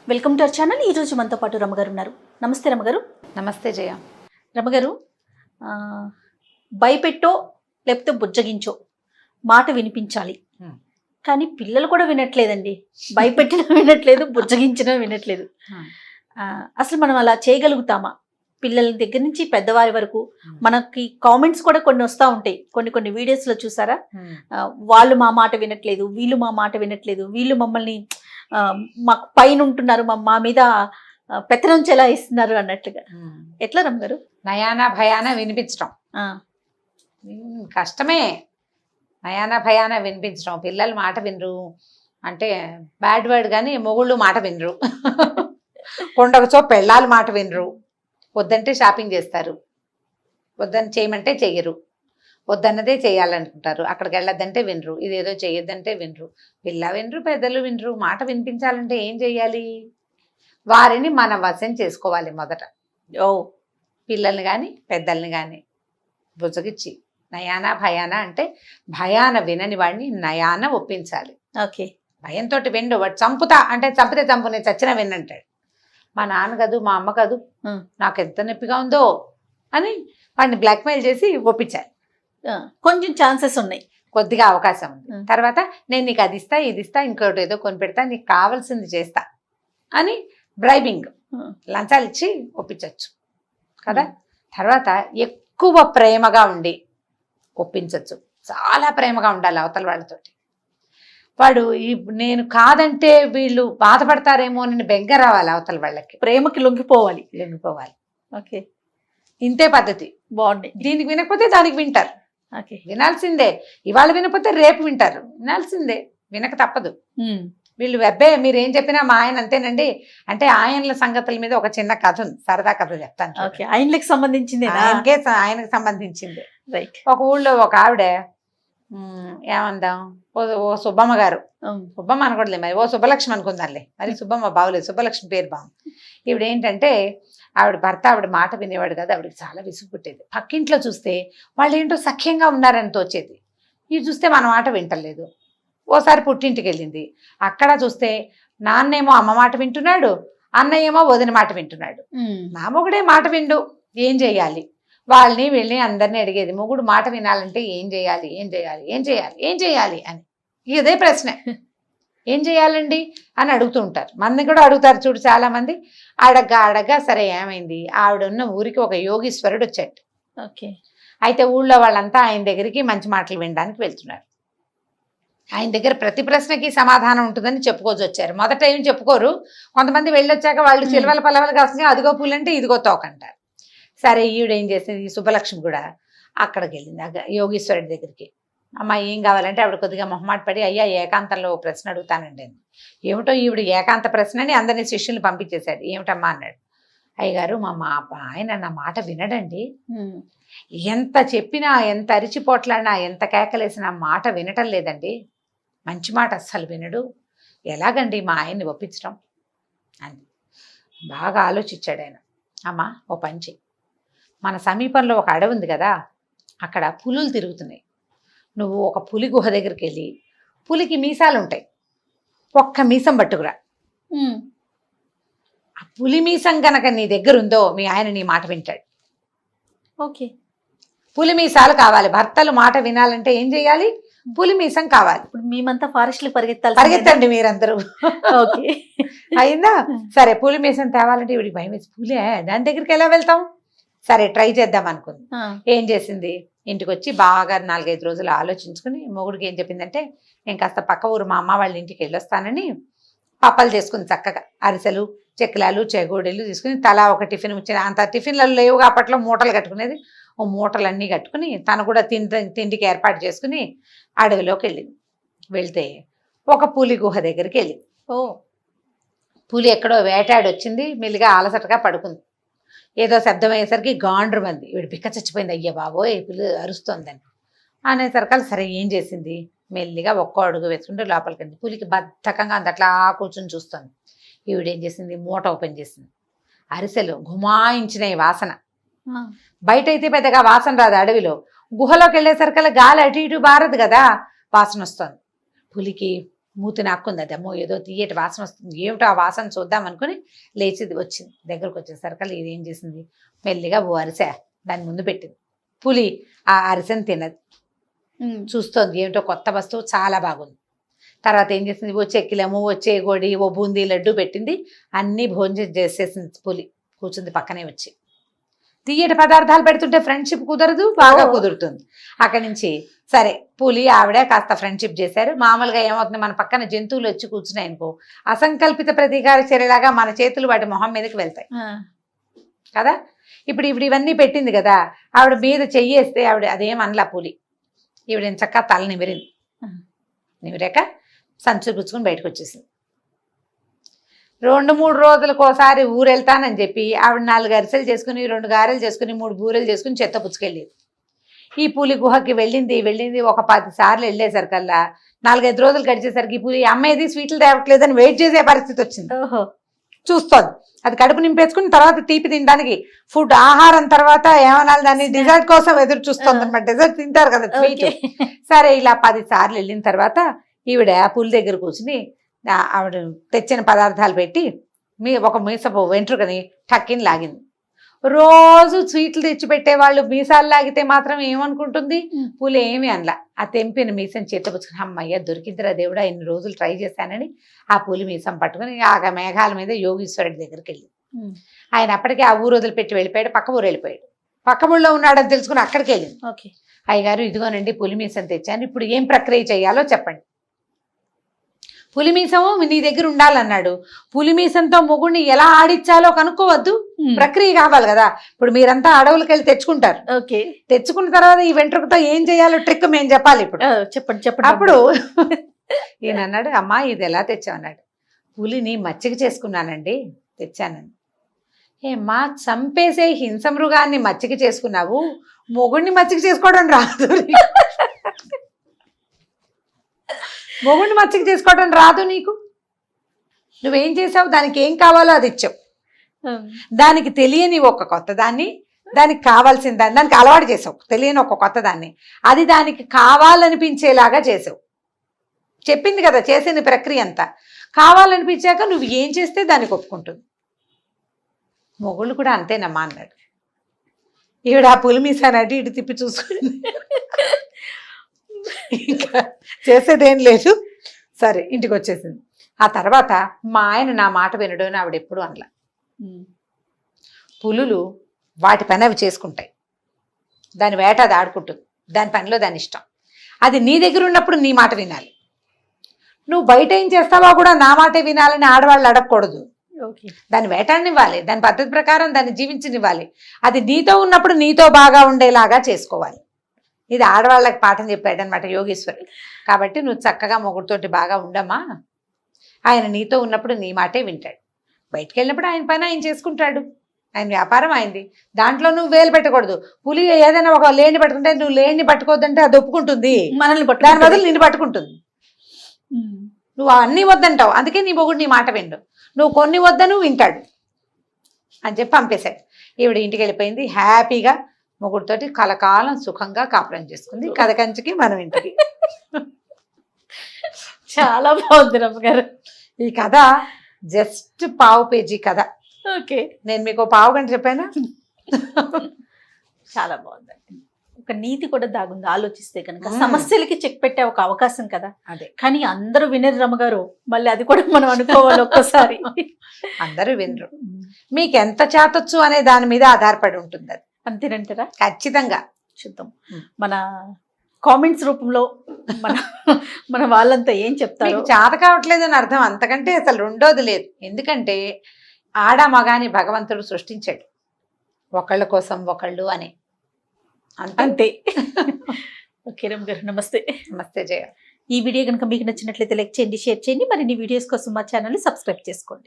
Welcome to our channel. ఈరోజు మనతో పాటు రమగారు ఉన్నారు. నమస్తే రమగారు. నమస్తే జయ. రమగారు, భయపెట్టో లేకపోతే బుజ్జగించో మాట వినిపించాలి, కానీ పిల్లలు కూడా వినట్లేదండి. భయపెట్టినా వినట్లేదు, బుజ్జగించినా వినట్లేదు. అసలు మనం అలా చేయగలుగుతామా? పిల్లల దగ్గర నుంచి పెద్దవారి వరకు మనకి కామెంట్స్ కూడా కొన్ని వస్తూ ఉంటాయి. కొన్ని వీడియోస్లో చూసారా, వాళ్ళు మా మాట వినట్లేదు, వీళ్ళు మా మాట వినట్లేదు, వీళ్ళు మమ్మల్ని మాకు పైన ఉంటున్నారు, మా మీద పెత్తనం చెలా ఇస్తున్నారు అన్నట్లుగా. ఎట్లా రమ్మగారు? నయానా భయాన వినిపించడం కష్టమే. నయానా భయాన వినిపించడం. పిల్లలు మాట వినరు అంటే బ్యాడ్ వర్డ్, కానీ మొగుళ్ళు మాట వినరు. కొండకచో పెళ్ళాలు మాట వినరు. వద్దంటే షాపింగ్ చేస్తారు, వద్దని చేయమంటే చెయ్యరు, వద్దన్నదే చేయాలనుకుంటారు. అక్కడికి వెళ్ళొద్దంటే వినరు, ఇదేదో చెయ్యొద్దంటే వినరు. పిల్ల వినరు, పెద్దలు వినరు. మాట వినిపించాలంటే ఏం చెయ్యాలి? వారిని మన వశం చేసుకోవాలి మొదట. పిల్లల్ని కానీ పెద్దల్ని కానీ బుజ్జగిచ్చి నయానా భయానా అంటే భయాన వినని వాడిని నయాన ఒప్పించాలి. ఓకే. భయంతో విండు. వాడు చంపుతా అంటే చంపితే చంపు, నేను చచ్చినా వినంటాడు. మా నాన్న కాదు, మా అమ్మ కాదు, నాకు ఎంత నొప్పిగా ఉందో అని వాడిని బ్లాక్మెయిల్ చేసి ఒప్పించాలి. కొంచెం ఛాన్సెస్ ఉన్నాయి, కొద్దిగా అవకాశం ఉంది. తర్వాత నేను నీకు అది ఇస్తా, ఇది ఇస్తా, ఇంకోటి ఏదో కొని పెడతా, నీకు కావాల్సింది చేస్తా అని బ్రైబింగ్, లంచాలు ఇచ్చి ఒప్పించవచ్చు కదా. తర్వాత ఎక్కువ ప్రేమగా ఉండి ఒప్పించవచ్చు. చాలా ప్రేమగా ఉండాలి అవతల వాళ్ళతోటి. వాడు నేను కాదంటే వీళ్ళు బాధపడతారేమో అని బెంగ రావాలి అవతల వాళ్ళకి. ప్రేమకి లొంగిపోవాలి. ఓకే, ఇంతే పద్ధతి. బాగుంది. దీనికి వినకపోతే దానికి వింటారు. ఓకే, వినాల్సిందే. ఇవాళ వినకపోతే రేపు వింటారు. వినాల్సిందే, వినక తప్పదు. వీళ్ళు వెబ్బే మీరేం చెప్పినా మా ఆయన అంతేనండి అంటే ఆయనల సంగతుల మీద ఒక చిన్న కథ ఉంది, సరదా కథ చెప్తాను. ఆయనకి సంబంధించింది, ఆయనకు సంబంధించింది. రైట్. ఒక ఊళ్ళో ఒక ఆవిడ, ఏమందాం, ఓ సుబ్బమ్మ గారు, సుబ్బమ్మ అనకూడలే మరి, ఓ సుబ్బలక్ష్మి అనుకుందాంలే, మరి సుబ్బమ్మ బాగులేదు, సుబ్బలక్ష్మి పేరు బాగుంది. ఈవిడ ఏంటంటే ఆవిడ భర్త ఆవిడ మాట వినేవాడు కదా, ఆవిడకి చాలా విసుగు పుట్టేది. పక్కింట్లో చూస్తే వాళ్ళు ఏంటో సఖ్యంగా ఉన్నారని తోచేది. ఇది చూస్తే మన మాట వింటలేదు. ఓసారి పుట్టింటికి వెళ్ళింది. అక్కడ చూస్తే నాన్నేమో అమ్మ మాట వింటున్నాడు, అన్నయ్య ఏమో వదిన మాట వింటున్నాడు. నా మొగుడే మాట విండు, ఏం చెయ్యాలి? వాళ్ళని వీళ్ళని అందరినీ అడిగేది, మొగుడు మాట వినాలంటే ఏం చేయాలి, ఏం చేయాలి, ఏం చేయాలి, ఏం చేయాలి అని. ఇదే ప్రశ్న, ఏం చేయాలండి అని అడుగుతూ ఉంటారు. మంది కూడా అడుగుతారు చూడు చాలా మంది. అడగ్గా సరే ఏమైంది, ఆవిడ ఉన్న ఊరికి ఒక యోగీశ్వరుడు వచ్చాడు. ఓకే. అయితే ఊళ్ళో వాళ్ళంతా ఆయన దగ్గరికి మంచి మాటలు వినడానికి వెళ్తున్నారు. ఆయన దగ్గర ప్రతి ప్రశ్నకి సమాధానం ఉంటుందని చెప్పుకోవచ్చు వచ్చారు. మొదట ఏం చెప్పుకోరు. కొంతమంది వెళ్ళొచ్చాక వాళ్ళు చిలవల పలవలు కాస్తుంది, అదిగో పూలంటే ఇదిగో తోకంటారు. సరే ఈవిడ ఏం చేసింది, ఈ సుబ్బలక్ష్మి కూడా అక్కడికి వెళ్ళింది యోగీశ్వరుడి దగ్గరికి. అమ్మ ఏం కావాలంటే ఆవిడ కొద్దిగా మొహమాట పడి, అయ్యా ఏకాంతంలో ప్రశ్న అడుగుతానండి అని. ఏమిటో ఈవిడ ఏకాంత ప్రశ్న అని అందరినీ శిష్యుల్ని పంపించేశాడు. ఏమిటమ్మా అన్నాడు. అయ్యగారు మా ఆయన నా మాట వినడండి, ఎంత చెప్పినా, ఎంత అరిచిపోట్లాడినా, ఎంత కేకలేసినా మాట వినటం లేదండి, మంచి మాట అస్సలు వినడు, ఎలాగండి మా ఆయన్ని ఒప్పించడం అని బాగా ఆలోచించాడు ఆయన. అమ్మ ఓ పని చెయ్యి, మన సమీపంలో ఒక అడవి ఉంది కదా, అక్కడ పులులు తిరుగుతున్నాయి. నువ్వు ఒక పులి గుహ దగ్గరికి వెళ్ళి, పులికి మీసాలు ఉంటాయి, ఒక్క మీసం పట్టుకురా. ఆ పులి మీసం కనుక నీ దగ్గర ఉందో మీ ఆయన నీ మాట వింటాడు. ఓకే. పులి మీసాలు కావాలి. భర్తలు మాట వినాలంటే ఏం చేయాలి? పులి మీసం కావాలి. ఇప్పుడు మేమంతా ఫారెస్ట్లకు పరిగెత్తండి మీరందరూ. ఓకే, అయిందా? సరే పులి మీసం తేవాలంటే ఇవిడికి భయం వేసి, పులే దాని దగ్గరికి ఎలా వెళ్తాం? సరే ట్రై చేద్దాం అనుకుంది. ఏం చేసింది, ఇంటికి వచ్చి బాగా 4-5 రోజులు ఆలోచించుకుని మొగుడికి ఏం చెప్పిందంటే, నేను కాస్త పక్క ఊరు మా అమ్మ వాళ్ళ ఇంటికి వెళ్ళొస్తానని పప్పలు చేసుకుని చక్కగా అరిసెలు, చెక్కలాలు, చెగోడీలు తీసుకుని తలా ఒక టిఫిన్ ఇచ్చిన. అంత టిఫిన్లలో లేవుగా అప్పట్లో, మూటలు కట్టుకునేది. ఓ మూటలన్నీ కట్టుకుని తను కూడా తిండికి ఏర్పాటు చేసుకుని అడవిలోకి వెళ్ళింది. వెళ్తే ఒక పులి గుహ దగ్గరికి వెళ్ళింది. పులి ఎక్కడో వేటాడి వచ్చింది, మెల్లిగా అలసటగా పడుకుంది. ఏదో శబ్దం అయ్యేసరికి గాండ్రు మంది, వీడు పిక్క చచ్చిపోయింది, అయ్యా బాబోయ్ పులి అరుస్తోందని అనేసరికి సరే ఏం చేసింది, మెల్లిగా ఒక్కో అడుగు వేసుకుంటే లోపలికి వెళ్ళింది. పులికి బద్ధకంగా అంది, అట్లా కూర్చొని చూస్తుంది. ఈవిడేం చేసింది, మూట ఓపెన్ చేసింది. అరిసెలు గుమాయించినాయి వాసన. బయట అయితే పెద్దగా వాసన రాదు, అడవిలో గుహలోకి వెళ్ళేసరికల్లా గాలి అటు ఇటు బారదు కదా, వాసన వస్తుంది. పులికి మూతి నాక్కుంది. అది అమ్మో ఏదో తీయటి వాసన వస్తుంది, ఏమిటో ఆ వాసన చూద్దాం అనుకుని లేచిది వచ్చింది. దగ్గరకు వచ్చేసరికి ఇది ఏం చేసింది, మెల్లిగా ఓ అరిసె దాని ముందు పెట్టింది. పులి ఆ అరిసెను తినది, చూస్తోంది ఏమిటో కొత్త వస్తువు చాలా బాగుంది. తర్వాత ఏం చేసింది, ఓ చెక్కిలము, ఓ చేగోడి, ఓ బూందీ లడ్డు పెట్టింది. అన్నీ భోజనం చేసేసింది. పులి కూర్చుంది పక్కనే వచ్చి. తీయటి పదార్థాలు పెడుతుంటే ఫ్రెండ్షిప్ కుదరదు, బాగా కుదురుతుంది. అక్కడి నుంచి సరే పులి ఆవిడ కాస్త ఫ్రెండ్షిప్ చేశారు. మామూలుగా ఏమవుతుంది, మన పక్కన జంతువులు వచ్చి కూర్చున్నాయి అనుకో, అసంకల్పిత ప్రతీకార చర్యలాగా మన చేతులు వాటి మొహం మీదకి వెళ్తాయి కదా. ఇప్పుడు ఇవన్నీ పెట్టింది కదా, ఆవిడ మీద చెయ్యేస్తే ఆవిడ అదేం అనలా పులి. ఈవిడ చక్కగా తల నిమిరింది. నిమిరాక సంచులు పుచ్చుకుని బయటకు వచ్చేసింది. 2-3 రోజులకు ఒకసారి ఊరు వెళ్తానని చెప్పి ఆవిడ 4 అరిసెలు చేసుకుని, 2 గారెలు చేసుకుని, 3 బూరెలు చేసుకుని చెత్త పుచ్చుకెళ్ళేది. ఈ పులి గుహకి వెళ్ళింది ఒక 10 సార్లు వెళ్ళేసరికల్లా 4-5 రోజులు గడిచేసరికి ఈ పులి అమ్మేది స్వీట్లు తేవట్లేదని వెయిట్ చేసే పరిస్థితి వచ్చింది. చూస్తోంది అది కడుపు నింపేసుకుని తర్వాత తీపి తినడానికి ఫుడ్ ఆహారం తర్వాత ఏమనాలి దాన్ని డిజర్ట్ కోసం ఎదురు చూస్తుంది అనమాట. డెజర్ట్ తింటారు కదా స్వీట్. సరే ఇలా 10 సార్లు వెళ్ళిన తర్వాత ఈవిడ పులి దగ్గర కూర్చుని ఆవిడ తెచ్చిన పదార్థాలు పెట్టి ఒక మీసపు వెంట్రుకని టక్కిని లాగింది. రోజు స్వీట్లు తెచ్చిపెట్టేవాళ్ళు మీసాలు లాగితే మాత్రం ఏమనుకుంటుంది, పులి ఏమి అనలా. ఆ తెంపిన మీసం చేతపుచ్చుకుని అమ్మయ్య దొరికిద్దరా దేవుడా, ఇన్ని రోజులు ట్రై చేశానని ఆ పులి మీసం పట్టుకుని ఆ మేఘాల మీద యోగీశ్వరుడి దగ్గరికి వెళ్ళి ఆయన అప్పటికే ఆ ఊరు వదిలిపెట్టి వెళ్ళిపోయాడు, పక్క ఊరు వెళ్ళిపోయాడు. పక్క ఊళ్ళో ఉన్నాడని తెలుసుకుని అక్కడికి వెళ్ళింది. అయ్యగారు ఇదిగోనండి పులి మీసం తెచ్చాను, ఇప్పుడు ఏం ప్రక్రియ చేయాలో చెప్పండి. పులిమీసము నీ దగ్గర ఉండాలన్నాడు. పులిమీసంతో మొగుడిని ఎలా ఆడిచ్చాలో కనుక్కోవద్దు, ప్రక్రియ కావాలి కదా. ఇప్పుడు మీరంతా అడవులకు వెళ్ళి తెచ్చుకుంటారు, తెచ్చుకున్న తర్వాత ఈ వెంట్రుకతో ఏం చేయాలో ట్రిక్ మేము చెప్పాలి. ఇప్పుడు చెప్పండి. అప్పుడు ఈయన అన్నాడు, అమ్మా ఇది ఎలా తెచ్చావన్నాడు. పులిని మచ్చిక చేసుకున్నానండి తెచ్చానని. ఏమ్మా చంపేసే హింస మృగాన్ని మచ్చిక చేసుకున్నావు, మొగుడిని మచ్చిక చేసుకోవడం రాదు, మొగుడిని మచ్చిక చేసుకోవడం రాదు నీకు, నువ్వేం చేసావు, దానికి ఏం కావాలో అది ఇచ్చావు. దానికి తెలియని ఒక కొత్త దాన్ని, దానికి కావాల్సిన దాన్ని దానికి అలవాటు చేసావు, తెలియని ఒక కొత్త దాన్ని, అది దానికి కావాలనిపించేలాగా చేసావు. చెప్పింది కదా చేసిన ప్రక్రియ అంతా. కావాలనిపించాక నువ్వు ఏం చేస్తే దానికి ఒప్పుకుంటుంది. మొగుళ్ళు కూడా అంతేనమ్మా అన్నాడు. ఈవిడ ఆ పులి మీసానటి ఇటు తిప్పి చూసుకుంది, ఇంకా చేసేదేం లేదు. సరే ఇంటికి వచ్చేసింది. ఆ తర్వాత మా ఆయన నా మాట వినడు అని ఆవిడ ఎప్పుడు అనలా. పులులు వాటి పని అవి చేసుకుంటాయి, దాని వేట అది ఆడుకుంటుంది, దాని పనిలో దాని ఇష్టం. అది నీ దగ్గర ఉన్నప్పుడు నీ మాట వినాలి. నువ్వు బయట ఏం చేస్తావో కూడా నా మాటే వినాలని ఆడవాళ్ళు అడగకూడదు. దాని వేటాడనివ్వాలి, దాని పద్ధతి ప్రకారం దాన్ని జీవించనివ్వాలి. అది నీతో ఉన్నప్పుడు నీతో బాగా ఉండేలాగా చేసుకోవాలి. ఇది ఆడవాళ్ళకి పాఠం చెప్పాడు అనమాట యోగేశ్వరుడు. కాబట్టి నువ్వు చక్కగా మొగుడితోటి బాగా ఉండమ్మా, ఆయన నీతో ఉన్నప్పుడు నీ మాటే వింటాడు, బయటికి వెళ్ళినప్పుడు ఆయన పని ఆయన చేసుకుంటాడు, ఆయన వ్యాపారం అయింది, దాంట్లో నువ్వు వేలు పెట్టకూడదు. పులి ఏదైనా ఒక లేని పట్టుకుంటే నువ్వు లేని పట్టుకోవద్దంటే అది ఒప్పుకుంటుంది, మనల్ని దాని బదులు నిన్ను పట్టుకుంటుంది. నువ్వు అన్నీ వద్దంటావు, అందుకే నీ మొగుడు నీ మాట విండు, నువ్వు కొన్ని వద్దను వింటాడు అని చెప్పి పంపేశాడు. ఈవిడ ఇంటికి వెళ్ళిపోయింది. హ్యాపీగా మొగుడితోటి కలకాలం సుఖంగా కాపురం చేసుకుంది. కథ కంచికి మనం ఇంటికి. చాలా బాగుంది రమ్మగారు ఈ కథ. జస్ట్ పావు పేజీ కథ. ఓకే, నేను మీకు పావు గంట చెప్పానా? చాలా బాగుంది. ఒక నీతి కూడా దాగుంది ఆలోచిస్తే కనుక. సమస్యలకి చెక్ పెట్టే ఒక అవకాశం కదా అదే. కానీ అందరూ వినరు రమ్మగారు, మళ్ళీ అది కూడా మనం అనుకోవాలి ఒక్కసారి. అందరూ వినరు. మీకు ఎంత చేతొచ్చు అనే దాని మీద ఆధారపడి ఉంటుంది అది. అంతేనంటారా? ఖచ్చితంగా. చూద్దాం మన కామెంట్స్ రూపంలో మన వాళ్ళంతా ఏం చెప్తారు. చేత కావట్లేదు అని అర్థం, అంతకంటే అసలు రెండోది లేదు. ఎందుకంటే ఆడ మగాని భగవంతుడు సృష్టించాడు ఒకళ్ళ కోసం ఒకళ్ళు అని, అంతే. ఓకే రమ్మ గారు, నమస్తే. నమస్తే జయ. ఈ వీడియో కనుక మీకు నచ్చినట్లయితే లైక్ చేయండి, షేర్ చేయండి. మరిన్ని వీడియోస్ కోసం మా ఛానల్ని సబ్స్క్రైబ్ చేసుకోండి.